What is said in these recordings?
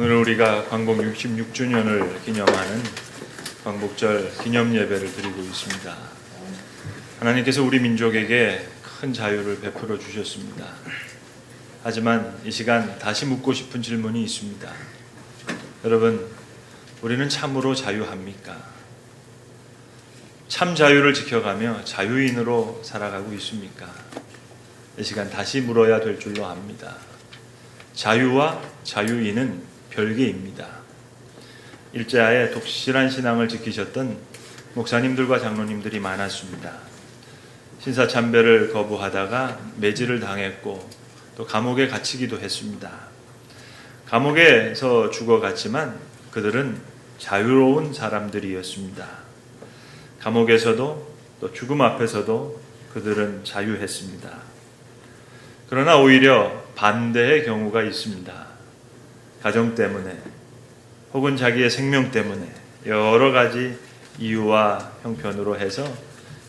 오늘 우리가 광복 66주년을 기념하는 광복절 기념 예배를 드리고 있습니다. 하나님께서 우리 민족에게 큰 자유를 베풀어 주셨습니다. 하지만 이 시간 다시 묻고 싶은 질문이 있습니다. 여러분, 우리는 참으로 자유합니까? 참 자유를 지켜가며 자유인으로 살아가고 있습니까? 이 시간 다시 물어야 될 줄로 압니다. 자유와 자유인은 별개입니다. 일제하에 독실한 신앙을 지키셨던 목사님들과 장로님들이 많았습니다. 신사참배를 거부하다가 매질을 당했고 또 감옥에 갇히기도 했습니다. 감옥에서 죽어갔지만 그들은 자유로운 사람들이었습니다. 감옥에서도 또 죽음 앞에서도 그들은 자유했습니다. 그러나 오히려 반대의 경우가 있습니다. 가정 때문에 혹은 자기의 생명 때문에 여러 가지 이유와 형편으로 해서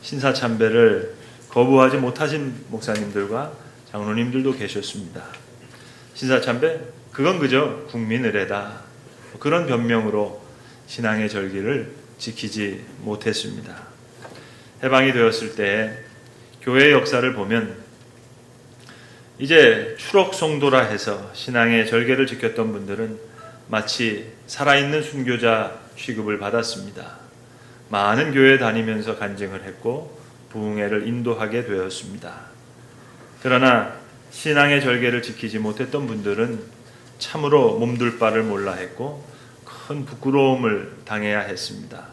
신사참배를 거부하지 못하신 목사님들과 장로님들도 계셨습니다. 신사참배? 그건 그저 국민 의례다. 그런 변명으로 신앙의 절기를 지키지 못했습니다. 해방이 되었을 때 교회의 역사를 보면 이제 추록 송도라 해서 신앙의 절개를 지켰던 분들은 마치 살아있는 순교자 취급을 받았습니다. 많은 교회 다니면서 간증을 했고 부흥회를 인도하게 되었습니다. 그러나 신앙의 절개를 지키지 못했던 분들은 참으로 몸둘 바를 몰라 했고 큰 부끄러움을 당해야 했습니다.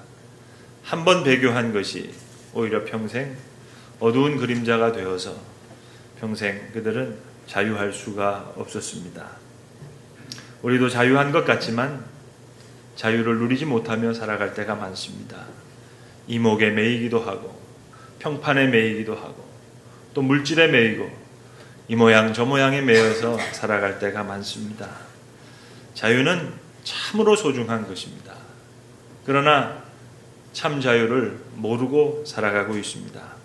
한 번 배교한 것이 오히려 평생 어두운 그림자가 되어서 평생 그들은 자유할 수가 없었습니다. 우리도 자유한 것 같지만 자유를 누리지 못하며 살아갈 때가 많습니다. 이목에 매이기도 하고 평판에 매이기도 하고 또 물질에 매이고 이 모양 저 모양에 매여서 살아갈 때가 많습니다. 자유는 참으로 소중한 것입니다. 그러나 참 자유를 모르고 살아가고 있습니다.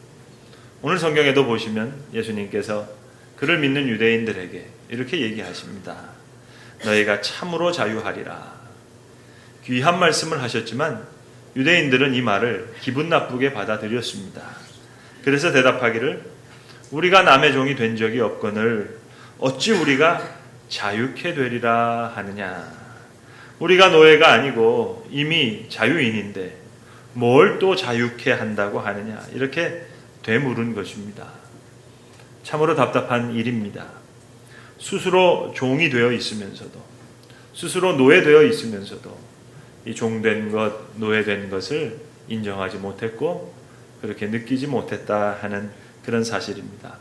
오늘 성경에도 보시면 예수님께서 그를 믿는 유대인들에게 이렇게 얘기하십니다. 너희가 참으로 자유하리라. 귀한 말씀을 하셨지만 유대인들은 이 말을 기분 나쁘게 받아들였습니다. 그래서 대답하기를 우리가 남의 종이 된 적이 없거늘 어찌 우리가 자유케 되리라 하느냐. 우리가 노예가 아니고 이미 자유인인데 뭘 또 자유케 한다고 하느냐. 이렇게 되물은 것입니다. 참으로 답답한 일입니다. 스스로 종이 되어 있으면서도 스스로 노예되어 있으면서도 이 종된 것, 노예된 것을 인정하지 못했고 그렇게 느끼지 못했다 하는 그런 사실입니다.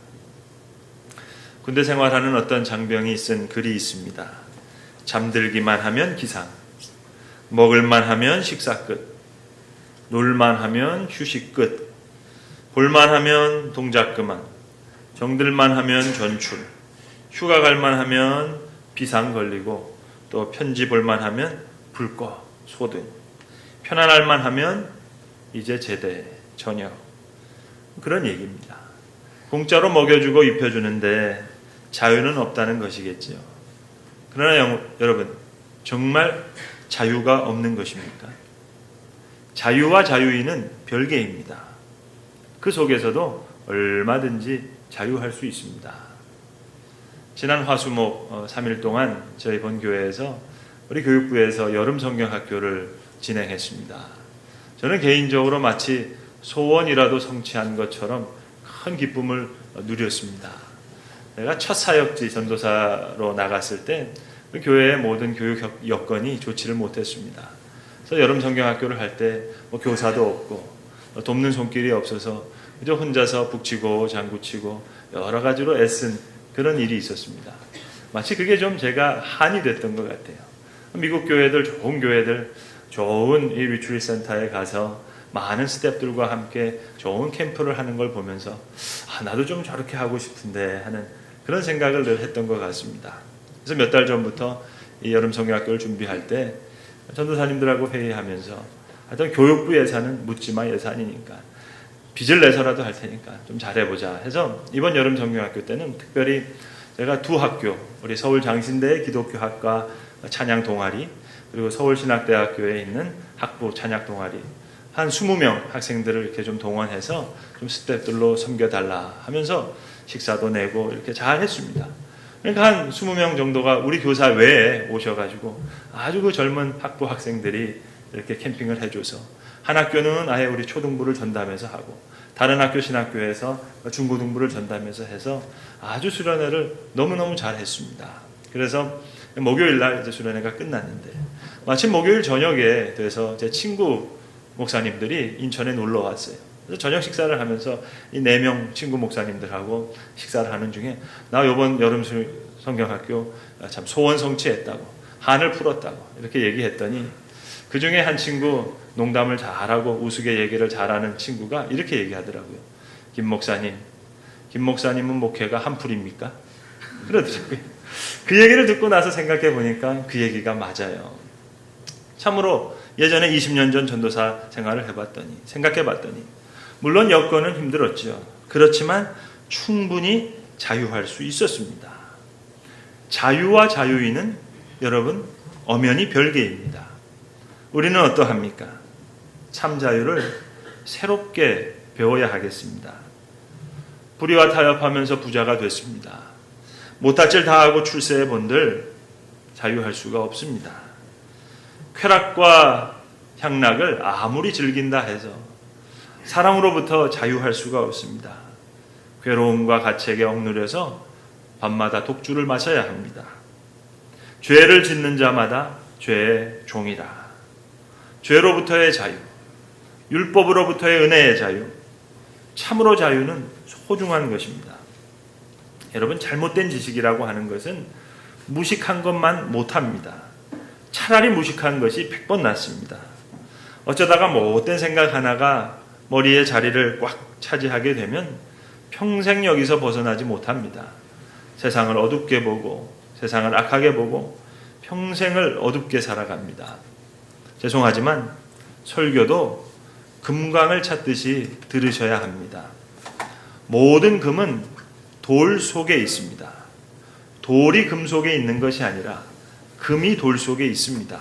군대 생활하는 어떤 장병이 쓴 글이 있습니다. 잠들기만 하면 기상, 먹을만 하면 식사 끝, 놀만 하면 휴식 끝, 볼만 하면 동작 그만, 정들만 하면 전출, 휴가 갈만 하면 비상 걸리고 또 편지 볼만 하면 불 꺼 소등, 편안할만 하면 이제 제대 저녁. 그런 얘기입니다. 공짜로 먹여주고 입혀주는데 자유는 없다는 것이겠지요. 그러나 여러분, 정말 자유가 없는 것입니까? 자유와 자유인은 별개입니다. 그 속에서도 얼마든지 자유할 수 있습니다. 지난 화수목 3일 동안 저희 본교회에서 우리 교육부에서 여름 성경학교를 진행했습니다. 저는 개인적으로 마치 소원이라도 성취한 것처럼 큰 기쁨을 누렸습니다. 내가 첫 사역지 전도사로 나갔을 때 그 교회의 모든 교육 여건이 좋지를 못했습니다. 그래서 여름 성경학교를 할 때 교사도 없고 돕는 손길이 없어서 그저 혼자서 북치고 장구치고 여러 가지로 애쓴 그런 일이 있었습니다. 마치 그게 좀 제가 한이 됐던 것 같아요. 미국 교회들, 좋은 교회들, 좋은 이 리트리트 센터에 가서 많은 스태프들과 함께 좋은 캠프를 하는 걸 보면서 나도 좀 저렇게 하고 싶은데 하는 그런 생각을 늘 했던 것 같습니다. 그래서 몇 달 전부터 이 여름 성경학교를 준비할 때 전도사님들하고 회의하면서 하여튼 교육부 예산은 묻지마 예산이니까 빚을 내서라도 할 테니까 좀 잘해보자 해서 이번 여름 성경학교 때는 특별히 제가 두 학교 우리 서울 장신대 기독교학과 찬양 동아리, 그리고 서울신학대학교에 있는 학부 찬양 동아리 한 20명 학생들을 이렇게 좀 동원해서 좀 스태프들로 섬겨달라 하면서 식사도 내고 이렇게 잘 했습니다. 그러니까 한 20명 정도가 우리 교사 외에 오셔가지고 아주 그 젊은 학부 학생들이 이렇게 캠핑을 해줘서 한 학교는 아예 우리 초등부를 전담해서 하고 다른 학교 신학교에서 중고등부를 전담해서 해서 아주 수련회를 너무너무 잘 했습니다. 그래서 목요일 날 이제 수련회가 끝났는데 마침 목요일 저녁에 돼서 제 친구 목사님들이 인천에 놀러 왔어요. 그래서 저녁 식사를 하면서 이 4명 친구 목사님들하고 식사를 하는 중에 나 이번 여름 성경학교 참 소원 성취했다고 한을 풀었다고 이렇게 얘기했더니 그 중에 한 친구 농담을 잘하고 우스개 얘기를 잘하는 친구가 이렇게 얘기하더라고요. 김 목사님은 목회가 한풀입니까? 그러더라고요. 그 얘기를 듣고 나서 생각해 보니까 그 얘기가 맞아요. 참으로 예전에 20년 전 전도사 생활을 생각해 봤더니 물론 여건은 힘들었죠. 그렇지만 충분히 자유할 수 있었습니다. 자유와 자유인은 여러분 엄연히 별개입니다. 우리는 어떠합니까? 참 자유를 새롭게 배워야 하겠습니다. 불의와 타협하면서 부자가 됐습니다. 못할 짓 다 하고 출세해 본들 자유할 수가 없습니다. 쾌락과 향락을 아무리 즐긴다 해서 사랑으로부터 자유할 수가 없습니다. 괴로움과 가책에 억누려서 밤마다 독주를 마셔야 합니다. 죄를 짓는 자마다 죄의 종이라. 죄로부터의 자유, 율법으로부터의 은혜의 자유, 참으로 자유는 소중한 것입니다. 여러분, 잘못된 지식이라고 하는 것은 무식한 것만 못합니다. 차라리 무식한 것이 100번 낫습니다. 어쩌다가 못된 생각 하나가 머리의 자리를 꽉 차지하게 되면 평생 여기서 벗어나지 못합니다. 세상을 어둡게 보고 세상을 악하게 보고 평생을 어둡게 살아갑니다. 죄송하지만 설교도 금광을 찾듯이 들으셔야 합니다. 모든 금은 돌 속에 있습니다. 돌이 금 속에 있는 것이 아니라 금이 돌 속에 있습니다.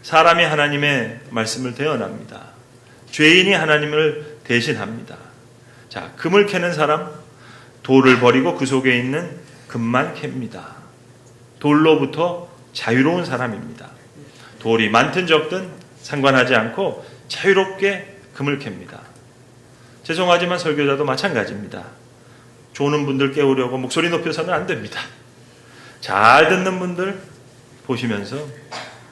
사람이 하나님의 말씀을 대언합니다. 죄인이 하나님을 대신합니다. 자, 금을 캐는 사람, 돌을 버리고 그 속에 있는 금만 캡니다. 돌로부터 자유로운 사람입니다. 돌이 많든 적든 상관하지 않고 자유롭게 금을 캡니다. 죄송하지만 설교자도 마찬가지입니다. 조는 분들 깨우려고 목소리 높여서는 안 됩니다. 잘 듣는 분들 보시면서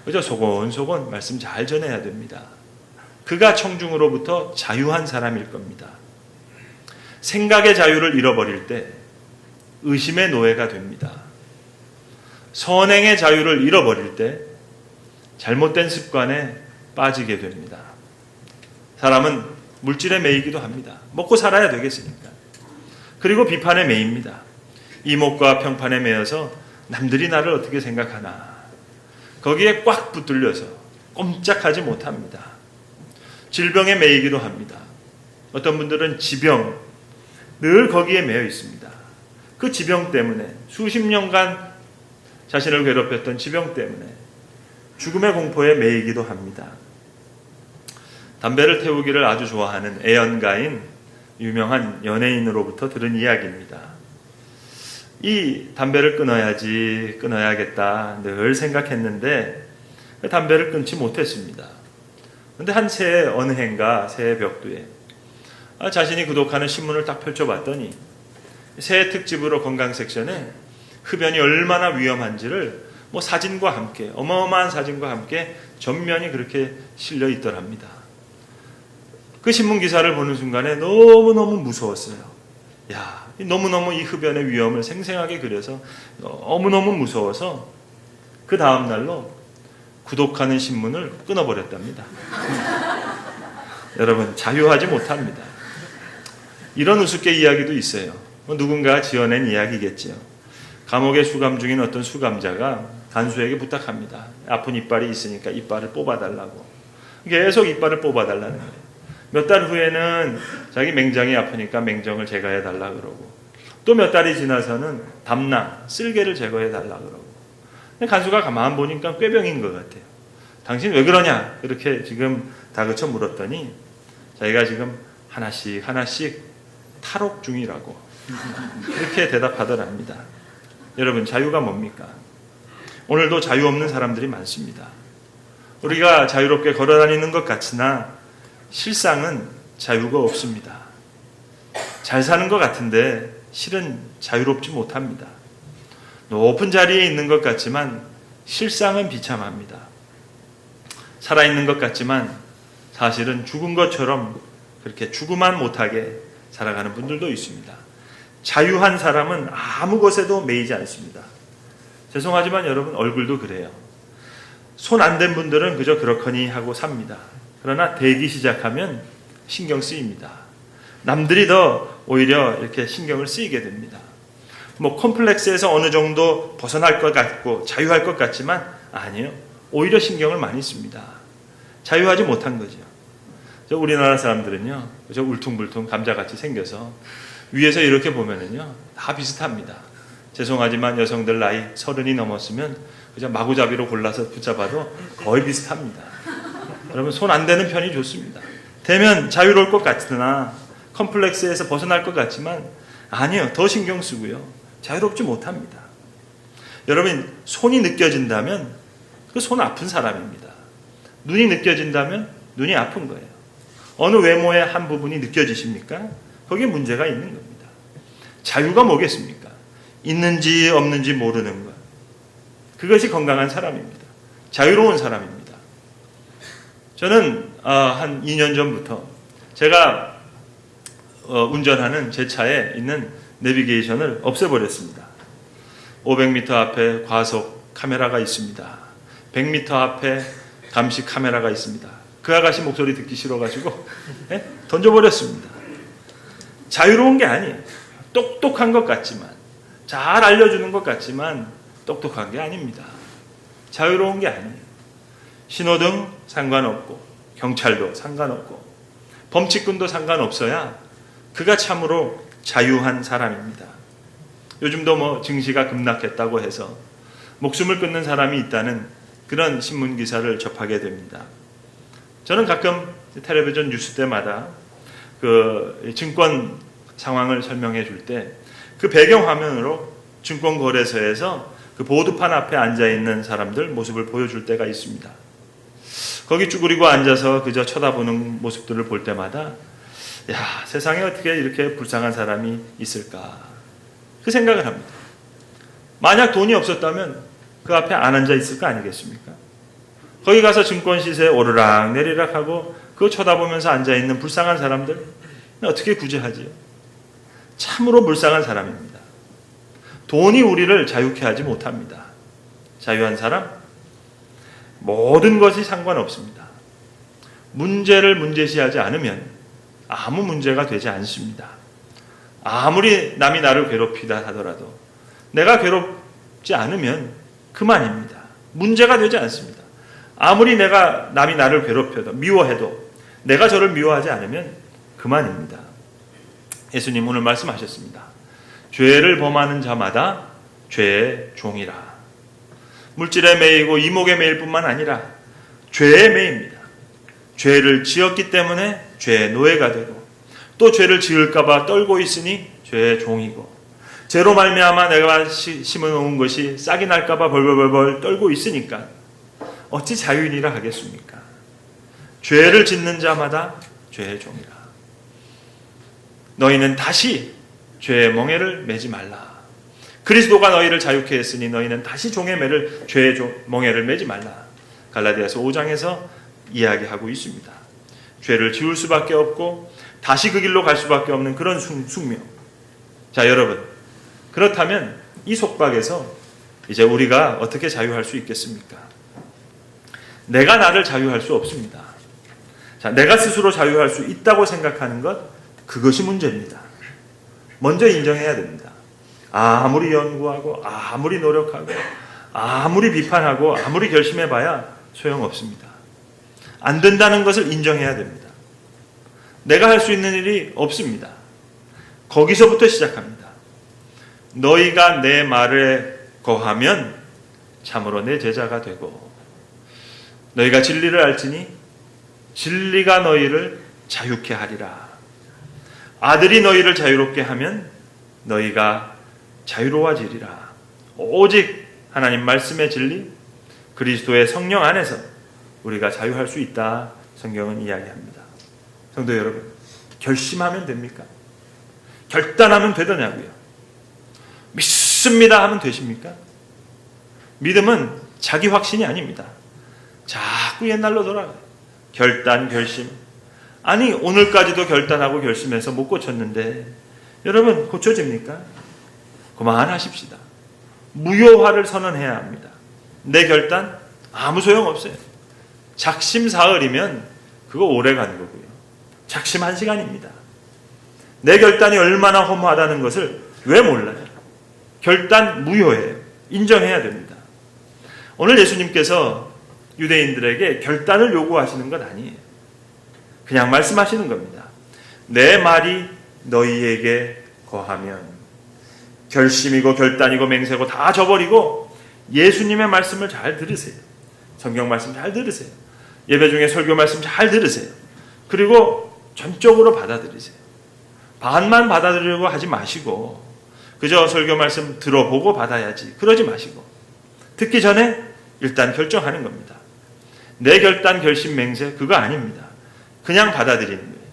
그저 소곤소곤 말씀 잘 전해야 됩니다. 그가 청중으로부터 자유한 사람일 겁니다. 생각의 자유를 잃어버릴 때 의심의 노예가 됩니다. 선행의 자유를 잃어버릴 때 잘못된 습관에 빠지게 됩니다. 사람은 물질에 매이기도 합니다. 먹고 살아야 되겠으니까. 그리고 비판에 매입니다. 이목과 평판에 매여서 남들이 나를 어떻게 생각하나. 거기에 꽉 붙들려서 꼼짝하지 못합니다. 질병에 매이기도 합니다. 어떤 분들은 지병, 늘 거기에 매여 있습니다. 그 지병 때문에 수십 년간 자신을 괴롭혔던 지병 때문에 죽음의 공포에 매이기도 합니다. 담배를 태우기를 아주 좋아하는 애연가인 유명한 연예인으로부터 들은 이야기입니다. 이 담배를 끊어야겠다 늘 생각했는데 담배를 끊지 못했습니다. 그런데 한 새해 어느 해인가 새해 벽두에 자신이 구독하는 신문을 딱 펼쳐봤더니 새해 특집으로 건강 섹션에 흡연이 얼마나 위험한지를 사진과 함께 어마어마한 사진과 함께 전면이 그렇게 실려 있더랍니다. 그 신문 기사를 보는 순간에 너무너무 무서웠어요. 야, 너무너무 이 흡연의 위험을 생생하게 그려서 너무너무 무서워서 그 다음 날로 구독하는 신문을 끊어버렸답니다. 여러분, 자유하지 못합니다. 이런 우습게 이야기도 있어요. 누군가 지어낸 이야기겠지요. 감옥에 수감 중인 어떤 수감자가 간수에게 부탁합니다. 아픈 이빨이 있으니까 이빨을 뽑아달라고. 계속 이빨을 뽑아달라는 거예요. 몇 달 후에는 자기 맹장이 아프니까 맹정을 제거해달라 그러고 또 몇 달이 지나서는 담낭, 쓸개를 제거해 달라 그러고. 근데 간수가 가만 보니까 꾀병인 것 같아요. 당신 왜 그러냐? 이렇게 지금 다그쳐 물었더니 자기가 지금 하나씩 탈옥 중이라고 이렇게 대답하더랍니다. 여러분, 자유가 뭡니까? 오늘도 자유 없는 사람들이 많습니다. 우리가 자유롭게 걸어다니는 것 같으나 실상은 자유가 없습니다. 잘 사는 것 같은데 실은 자유롭지 못합니다. 높은 자리에 있는 것 같지만 실상은 비참합니다. 살아있는 것 같지만 사실은 죽은 것처럼 그렇게 죽으만 못하게 살아가는 분들도 있습니다. 자유한 사람은 아무 것에도 매이지 않습니다. 죄송하지만 여러분, 얼굴도 그래요. 손 안 댄 분들은 그저 그렇거니 하고 삽니다. 그러나 대기 시작하면 신경 쓰입니다. 남들이 더 오히려 이렇게 신경을 쓰이게 됩니다. 콤플렉스에서 어느 정도 벗어날 것 같고 자유할 것 같지만 아니요. 오히려 신경을 많이 씁니다. 자유하지 못한 거죠. 우리나라 사람들은요, 그저 울퉁불퉁 감자같이 생겨서 위에서 이렇게 보면은요, 다 비슷합니다. 죄송하지만 여성들 나이 30이 넘었으면 그저 마구잡이로 골라서 붙잡아도 거의 비슷합니다. 여러분, 손 안 대는 편이 좋습니다. 되면 자유로울 것 같으나 컴플렉스에서 벗어날 것 같지만 아니요. 더 신경 쓰고요. 자유롭지 못합니다. 여러분, 손이 느껴진다면 그 손 아픈 사람입니다. 눈이 느껴진다면 눈이 아픈 거예요. 어느 외모의 한 부분이 느껴지십니까? 거기에 문제가 있는 겁니다. 자유가 뭐겠습니까? 있는지 없는지 모르는 것. 그것이 건강한 사람입니다. 자유로운 사람입니다. 저는 한 2년 전부터 제가 운전하는 제 차에 있는 내비게이션을 없애버렸습니다. 500m 앞에 과속 카메라가 있습니다. 100m 앞에 감시 카메라가 있습니다. 그 아가씨 목소리 듣기 싫어가지고 던져버렸습니다. 자유로운 게 아니에요. 똑똑한 것 같지만, 잘 알려주는 것 같지만 똑똑한 게 아닙니다. 자유로운 게 아니에요. 신호등 상관없고 경찰도 상관없고 범칙금도 상관없어야 그가 참으로 자유한 사람입니다. 요즘도 증시가 급락했다고 해서 목숨을 끊는 사람이 있다는 그런 신문 기사를 접하게 됩니다. 저는 가끔 텔레비전 뉴스 때마다 그 증권 상황을 설명해 줄 때 그 배경화면으로 증권거래소에서 그 보드판 앞에 앉아있는 사람들 모습을 보여줄 때가 있습니다. 거기 쭈그리고 앉아서 그저 쳐다보는 모습들을 볼 때마다 야, 세상에 어떻게 이렇게 불쌍한 사람이 있을까, 그 생각을 합니다. 만약 돈이 없었다면 그 앞에 안 앉아 있을 거 아니겠습니까? 거기 가서 증권 시세 오르락 내리락 하고 그거 쳐다보면서 앉아있는 불쌍한 사람들 어떻게 구제하지요? 참으로 불쌍한 사람입니다. 돈이 우리를 자유케 하지 못합니다. 자유한 사람, 모든 것이 상관없습니다. 문제를 문제시하지 않으면 아무 문제가 되지 않습니다. 아무리 남이 나를 괴롭히다 하더라도 내가 괴롭지 않으면 그만입니다. 문제가 되지 않습니다. 아무리 남이 나를 괴롭혀도 미워해도 내가 저를 미워하지 않으면 그만입니다. 예수님 오늘 말씀하셨습니다. 죄를 범하는 자마다 죄의 종이라. 물질에 매이고 이목에 매일 뿐만 아니라 죄에 매입니다. 죄를 지었기 때문에 죄의 노예가 되고 또 죄를 지을까 봐 떨고 있으니 죄의 종이고 죄로 말미암아 내가 심어놓은 것이 싹이 날까 봐 벌벌벌 떨고 있으니까 어찌 자유인이라 하겠습니까? 죄를 짓는 자마다 죄의 종이라. 너희는 다시 죄의 멍에를 매지 말라. 그리스도가 너희를 자유케 했으니 너희는 다시 죄의 멍에를 매지 말라. 갈라디아서 5장에서 이야기하고 있습니다. 죄를 지울 수밖에 없고 다시 그 길로 갈 수밖에 없는 그런 숙명. 자, 여러분, 그렇다면 이 속박에서 이제 우리가 어떻게 자유할 수 있겠습니까? 내가 나를 자유할 수 없습니다. 자, 내가 스스로 자유할 수 있다고 생각하는 것, 그것이 문제입니다. 먼저 인정해야 됩니다. 아무리 연구하고 아무리 노력하고 아무리 비판하고 아무리 결심해봐야 소용없습니다. 안 된다는 것을 인정해야 됩니다. 내가 할 수 있는 일이 없습니다. 거기서부터 시작합니다. 너희가 내 말에 거하면 참으로 내 제자가 되고 너희가 진리를 알지니 진리가 너희를 자유케 하리라. 아들이 너희를 자유롭게 하면 너희가 자유로워지리라. 오직 하나님 말씀의 진리, 그리스도의 성령 안에서 우리가 자유할 수 있다. 성경은 이야기합니다. 성도 여러분, 결심하면 됩니까? 결단하면 되더냐고요. 믿습니다 하면 되십니까? 믿음은 자기 확신이 아닙니다. 자꾸 옛날로 돌아가요. 결단, 결심. 아니, 오늘까지도 결단하고 결심해서 못 고쳤는데 여러분 고쳐집니까? 그만하십시다. 무효화를 선언해야 합니다. 내 결단 아무 소용없어요. 작심 사흘이면 그거 오래 가는 거고요. 작심 1시간입니다. 내 결단이 얼마나 허무하다는 것을 왜 몰라요? 결단 무효예요. 인정해야 됩니다. 오늘 예수님께서 유대인들에게 결단을 요구하시는 건 아니에요. 그냥 말씀하시는 겁니다. 내 말이 너희에게 거하면, 결심이고 결단이고 맹세고 다 저버리고 예수님의 말씀을 잘 들으세요. 성경 말씀 잘 들으세요. 예배 중에 설교 말씀 잘 들으세요. 그리고 전적으로 받아들이세요. 반만 받아들이려고 하지 마시고 그저 설교 말씀 들어보고 받아야지 그러지 마시고 듣기 전에 일단 결정하는 겁니다. 내 결단, 결심, 맹세 그거 아닙니다. 그냥 받아들이는 거예요.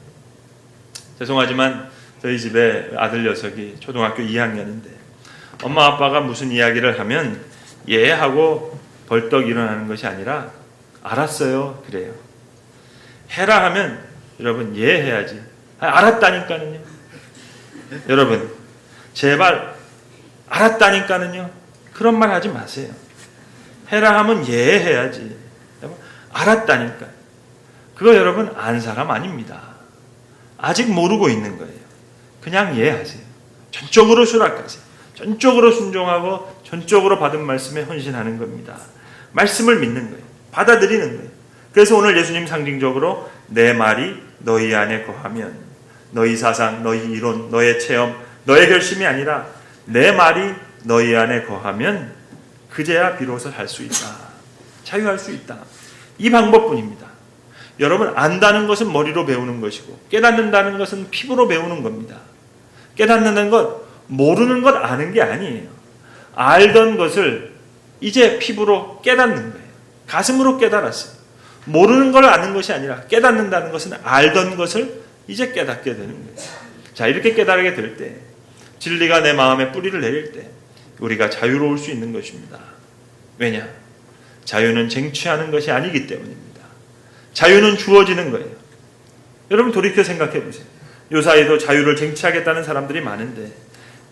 죄송하지만 저희 집에 아들 녀석이 초등학교 2학년인데 엄마 아빠가 무슨 이야기를 하면 예 하고 벌떡 일어나는 것이 아니라 알았어요 그래요. 해라 하면 여러분 예 해야지. 알았다니까는요. 여러분 제발 알았다니까는요. 그런 말 하지 마세요. 해라 하면 예 해야지. 알았다니까. 그거 여러분 안 사람 아닙니다. 아직 모르고 있는 거예요. 그냥 예 하세요. 전적으로 수락하세요. 전적으로 순종하고 전적으로 받은 말씀에 헌신하는 겁니다. 말씀을 믿는 거예요. 받아들이는 거예요. 그래서 오늘 예수님 상징적으로 내 말이 너희 안에 거하면, 너희 사상, 너희 이론, 너의 체험, 너의 결심이 아니라 내 말이 너희 안에 거하면 그제야 비로소 할 수 있다. 자유할 수 있다. 이 방법뿐입니다. 여러분 안다는 것은 머리로 배우는 것이고 깨닫는다는 것은 피부로 배우는 겁니다. 깨닫는다는 것 모르는 것 아는 게 아니에요. 알던 것을 이제 피부로 깨닫는 거예요. 가슴으로 깨달았어요. 모르는 걸 아는 것이 아니라 깨닫는다는 것은 알던 것을 이제 깨닫게 되는 거예요. 자, 이렇게 깨달게 될 때 진리가 내 마음에 뿌리를 내릴 때 우리가 자유로울 수 있는 것입니다. 왜냐? 자유는 쟁취하는 것이 아니기 때문입니다. 자유는 주어지는 거예요. 여러분 돌이켜 생각해 보세요. 요사이도 자유를 쟁취하겠다는 사람들이 많은데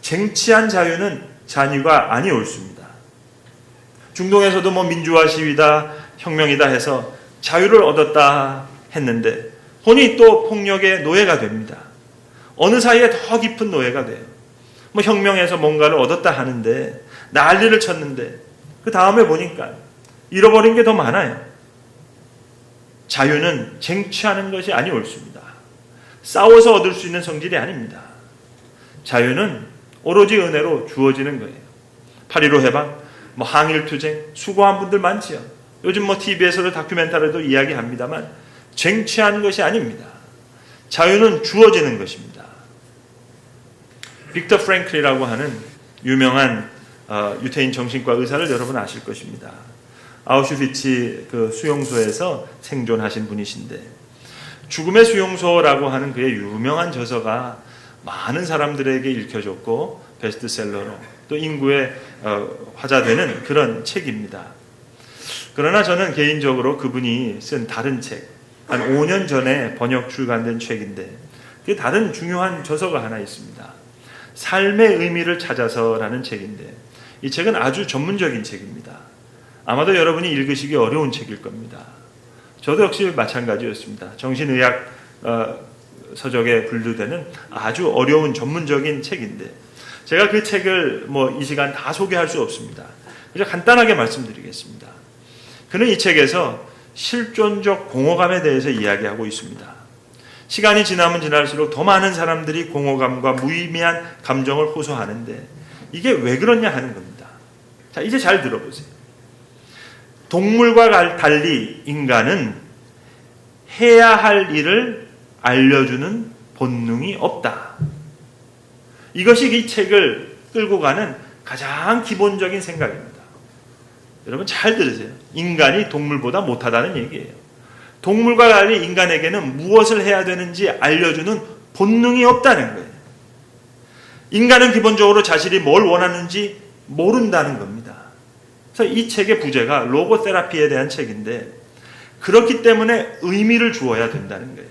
쟁취한 자유는 자유가 아니 옳습니다. 중동에서도 뭐 민주화 시위다 혁명이다 해서 자유를 얻었다 했는데 혼이 또 폭력의 노예가 됩니다. 어느 사이에 더 깊은 노예가 돼요. 뭐 혁명에서 뭔가를 얻었다 하는데 난리를 쳤는데 그 다음에 보니까 잃어버린 게 더 많아요. 자유는 쟁취하는 것이 아니 옳습니다. 싸워서 얻을 수 있는 성질이 아닙니다. 자유는 오로지 은혜로 주어지는 거예요. 8.15 해방, 뭐 항일투쟁, 수고한 분들 많지요. 요즘 뭐 TV에서도 다큐멘터리도 이야기합니다만 쟁취하는 것이 아닙니다. 자유는 주어지는 것입니다. 빅터 프랭클이라고 하는 유명한 유태인 정신과 의사를 여러분 아실 것입니다. 아우슈비츠 그 수용소에서 생존하신 분이신데 죽음의 수용소라고 하는 그의 유명한 저서가 많은 사람들에게 읽혀졌고 베스트셀러로 또 인구에 화자되는 그런 책입니다. 그러나 저는 개인적으로 그분이 쓴 다른 책, 한 5년 전에 번역 출간된 책인데 그게 다른 중요한 저서가 하나 있습니다. 삶의 의미를 찾아서라는 책인데 이 책은 아주 전문적인 책입니다. 아마도 여러분이 읽으시기 어려운 책일 겁니다. 저도 역시 마찬가지였습니다. 정신의학 서적에 분류되는 아주 어려운 전문적인 책인데 제가 그 책을 뭐 이 시간 다 소개할 수 없습니다. 그래서 간단하게 말씀드리겠습니다. 그는 이 책에서 실존적 공허감에 대해서 이야기하고 있습니다. 시간이 지나면 지날수록 더 많은 사람들이 공허감과 무의미한 감정을 호소하는데 이게 왜 그러냐 하는 겁니다. 자, 이제 잘 들어보세요. 동물과 달리 인간은 해야 할 일을 알려주는 본능이 없다. 이것이 이 책을 끌고 가는 가장 기본적인 생각입니다. 여러분 잘 들으세요. 인간이 동물보다 못하다는 얘기예요. 동물과 달리 인간에게는 무엇을 해야 되는지 알려주는 본능이 없다는 거예요. 인간은 기본적으로 자신이 뭘 원하는지 모른다는 겁니다. 그래서 이 책의 부제가 로고테라피에 대한 책인데 그렇기 때문에 의미를 주어야 된다는 거예요.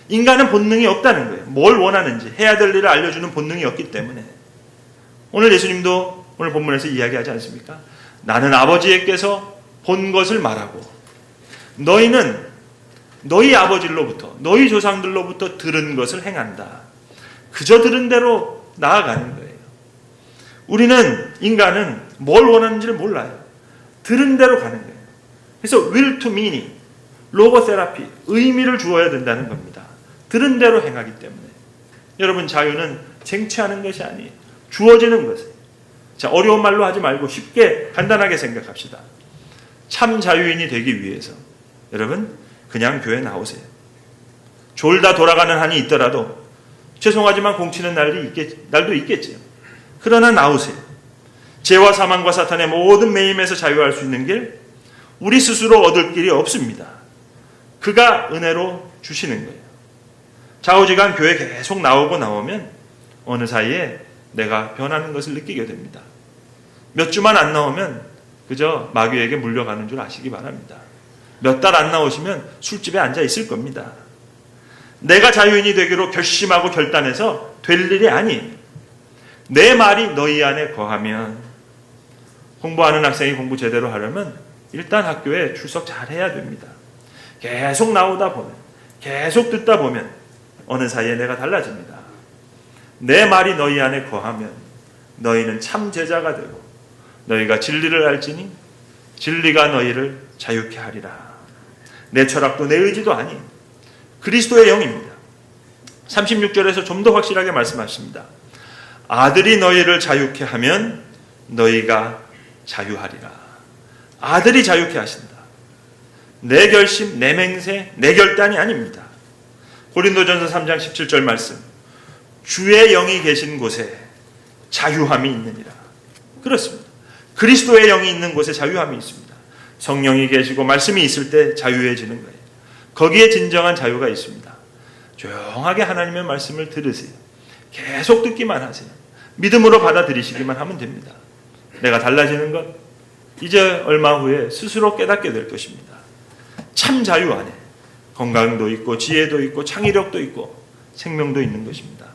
인간은 본능이 없다는 거예요. 뭘 원하는지 해야 될 일을 알려주는 본능이 없기 때문에 오늘 예수님도 오늘 본문에서 이야기하지 않습니까? 나는 아버지께서 본 것을 말하고 너희는 너희 아버지로부터 너희 조상들로부터 들은 것을 행한다. 그저 들은 대로 나아가는 거예요. 우리는 인간은 뭘 원하는지를 몰라요. 들은 대로 가는 거예요. 그래서 will to meaning, 로고테라피, 의미를 주어야 된다는 겁니다. 들은 대로 행하기 때문에. 여러분 자유는 쟁취하는 것이 아니에요. 주어지는 것이에요. 자, 어려운 말로 하지 말고 쉽게 간단하게 생각합시다. 참 자유인이 되기 위해서 여러분 그냥 교회 나오세요. 졸다 돌아가는 한이 있더라도 죄송하지만 공치는 날도 있겠지요. 그러나 나오세요. 죄와 사망과 사탄의 모든 매임에서 자유할 수 있는 길, 우리 스스로 얻을 길이 없습니다. 그가 은혜로 주시는 거예요. 좌우지간 교회 계속 나오면 어느 사이에 내가 변하는 것을 느끼게 됩니다. 몇 주만 안 나오면 그저 마귀에게 물려가는 줄 아시기 바랍니다. 몇 달 안 나오시면 술집에 앉아 있을 겁니다. 내가 자유인이 되기로 결심하고 결단해서 될 일이 아니에요. 내 말이 너희 안에 거하면 공부하는 학생이 공부 제대로 하려면 일단 학교에 출석 잘 해야 됩니다. 계속 나오다 보면 계속 듣다 보면 어느 사이에 내가 달라집니다. 내 말이 너희 안에 거하면 너희는 참 제자가 되고 너희가 진리를 알지니 진리가 너희를 자유케 하리라. 내 철학도 내 의지도 아닌 그리스도의 영입니다. 36절에서 좀 더 확실하게 말씀하십니다. 아들이 너희를 자유케 하면 너희가 자유하리라. 아들이 자유케 하신다. 내 결심, 내 맹세, 내 결단이 아닙니다. 고린도전서 3장 17절 말씀. 주의 영이 계신 곳에 자유함이 있느니라. 그렇습니다. 그리스도의 영이 있는 곳에 자유함이 있습니다. 성령이 계시고 말씀이 있을 때 자유해지는 거예요. 거기에 진정한 자유가 있습니다. 조용하게 하나님의 말씀을 들으세요. 계속 듣기만 하세요. 믿음으로 받아들이시기만 하면 됩니다. 내가 달라지는 것 이제 얼마 후에 스스로 깨닫게 될 것입니다. 참 자유 안에 건강도 있고 지혜도 있고 창의력도 있고 생명도 있는 것입니다.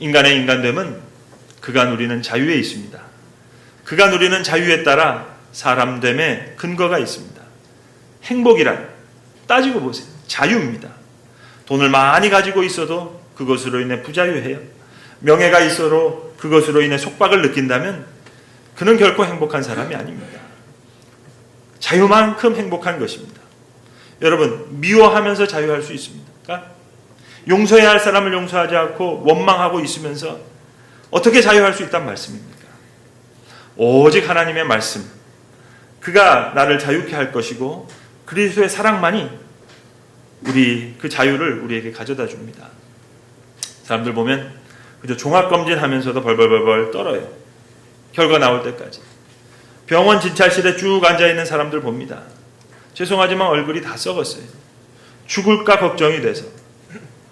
인간의 인간됨은 그가 누리는 자유에 있습니다. 그가 누리는 자유에 따라 사람됨의 근거가 있습니다. 행복이란 따지고 보세요. 자유입니다. 돈을 많이 가지고 있어도 그것으로 인해 부자유해요. 명예가 있어도 그것으로 인해 속박을 느낀다면 그는 결코 행복한 사람이 아닙니다. 자유만큼 행복한 것입니다. 여러분 미워하면서 자유할 수 있습니까? 용서해야 할 사람을 용서하지 않고 원망하고 있으면서 어떻게 자유할 수 있단 말씀입니까? 오직 하나님의 말씀, 그가 나를 자유케 할 것이고 그리스도의 사랑만이 그 자유를 우리에게 가져다 줍니다. 사람들 보면 그저 종합검진하면서도 벌벌벌 떨어요. 결과 나올 때까지. 병원 진찰실에 쭉 앉아있는 사람들 봅니다. 죄송하지만 얼굴이 다 썩었어요. 죽을까 걱정이 돼서.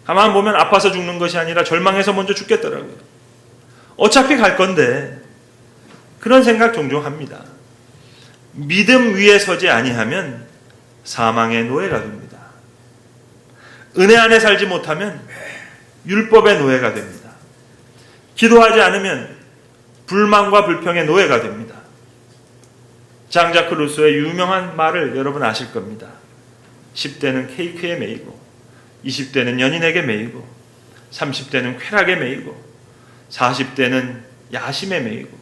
가만 보면 아파서 죽는 것이 아니라 절망해서 먼저 죽겠더라고요. 어차피 갈 건데 그런 생각 종종 합니다. 믿음 위에 서지 아니하면 사망의 노예가 됩니다. 은혜 안에 살지 못하면 율법의 노예가 됩니다. 기도하지 않으면 불만과 불평의 노예가 됩니다. 장자크 루소의 유명한 말을 여러분 아실 겁니다. 10대는 케이크에 매이고 20대는 연인에게 매이고 30대는 쾌락에 매이고 40대는 야심에 매이고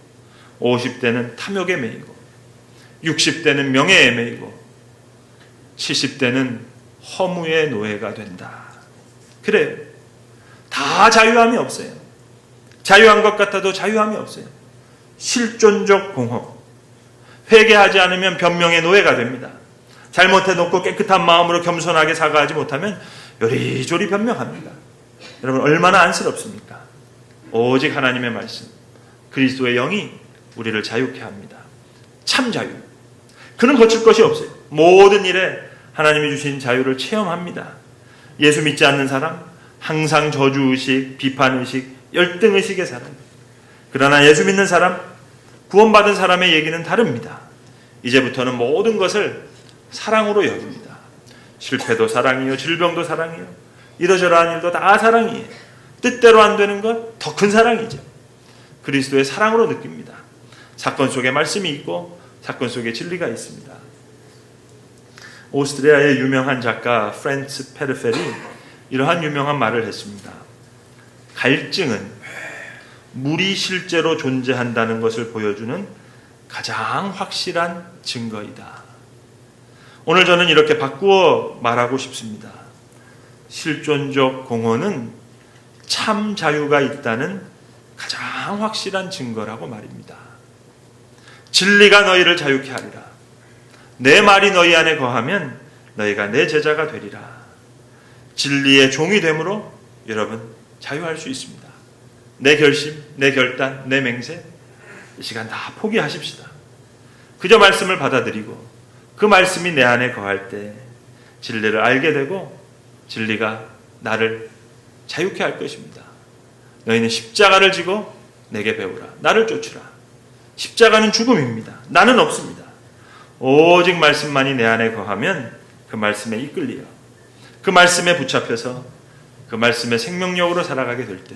50대는 탐욕에 매이고 60대는 명예에 매이고 70대는 허무의 노예가 된다. 그래요. 다 자유함이 없어요. 자유한 것 같아도 자유함이 없어요. 실존적 공허. 회개하지 않으면 변명의 노예가 됩니다. 잘못해놓고 깨끗한 마음으로 겸손하게 사과하지 못하면 요리조리 변명합니다. 여러분 얼마나 안쓰럽습니까? 오직 하나님의 말씀, 그리스도의 영이 우리를 자유케 합니다. 참 자유. 그는 거칠 것이 없어요. 모든 일에 하나님이 주신 자유를 체험합니다. 예수 믿지 않는 사람, 항상 저주의식, 비판의식, 열등의식의 사람. 그러나 예수 믿는 사람, 구원받은 사람의 얘기는 다릅니다. 이제부터는 모든 것을 사랑으로 여깁니다. 실패도 사랑이요, 질병도 사랑이요, 이러저러한 일도 다 사랑이에요. 뜻대로 안 되는 것 더 큰 사랑이죠. 그리스도의 사랑으로 느낍니다. 사건 속에 말씀이 있고 사건 속에 진리가 있습니다. 오스트리아의 유명한 작가 프란츠 페르펠이 이러한 유명한 말을 했습니다. 갈증은 물이 실제로 존재한다는 것을 보여주는 가장 확실한 증거이다. 오늘 저는 이렇게 바꾸어 말하고 싶습니다. 실존적 공허는 참 자유가 있다는 가장 확실한 증거라고 말입니다. 진리가 너희를 자유케 하리라. 내 말이 너희 안에 거하면 너희가 내 제자가 되리라. 진리의 종이 되므로 여러분 자유할 수 있습니다. 내 결심, 내 결단, 내 맹세 이 시간 다 포기하십시다. 그저 말씀을 받아들이고 그 말씀이 내 안에 거할 때 진리를 알게 되고 진리가 나를 자유케 할 것입니다. 너희는 십자가를 지고 내게 배우라. 나를 쫓으라. 십자가는 죽음입니다. 나는 없습니다. 오직 말씀만이 내 안에 거하면 그 말씀에 이끌리어 그 말씀에 붙잡혀서 그 말씀의 생명력으로 살아가게 될 때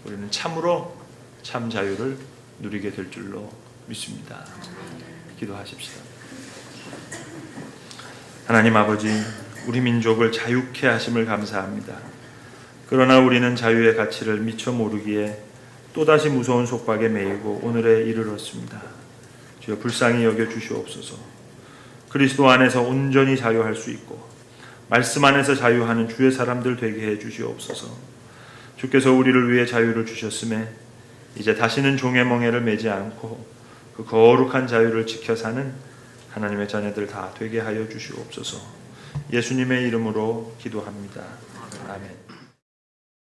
우리는 참으로 참 자유를 누리게 될 줄로 믿습니다. 기도하십시다. 하나님 아버지, 우리 민족을 자유케 하심을 감사합니다. 그러나 우리는 자유의 가치를 미처 모르기에 또다시 무서운 속박에 매이고 오늘에 이르렀습니다. 주여 불쌍히 여겨 주시옵소서. 그리스도 안에서 온전히 자유할 수 있고 말씀 안에서 자유하는 주의 사람들 되게 해 주시옵소서. 주께서 우리를 위해 자유를 주셨음에 이제 다시는 종의 멍에를 매지 않고 그 거룩한 자유를 지켜 사는 하나님의 자녀들 다 되게 하여 주시옵소서. 예수님의 이름으로 기도합니다. 아멘.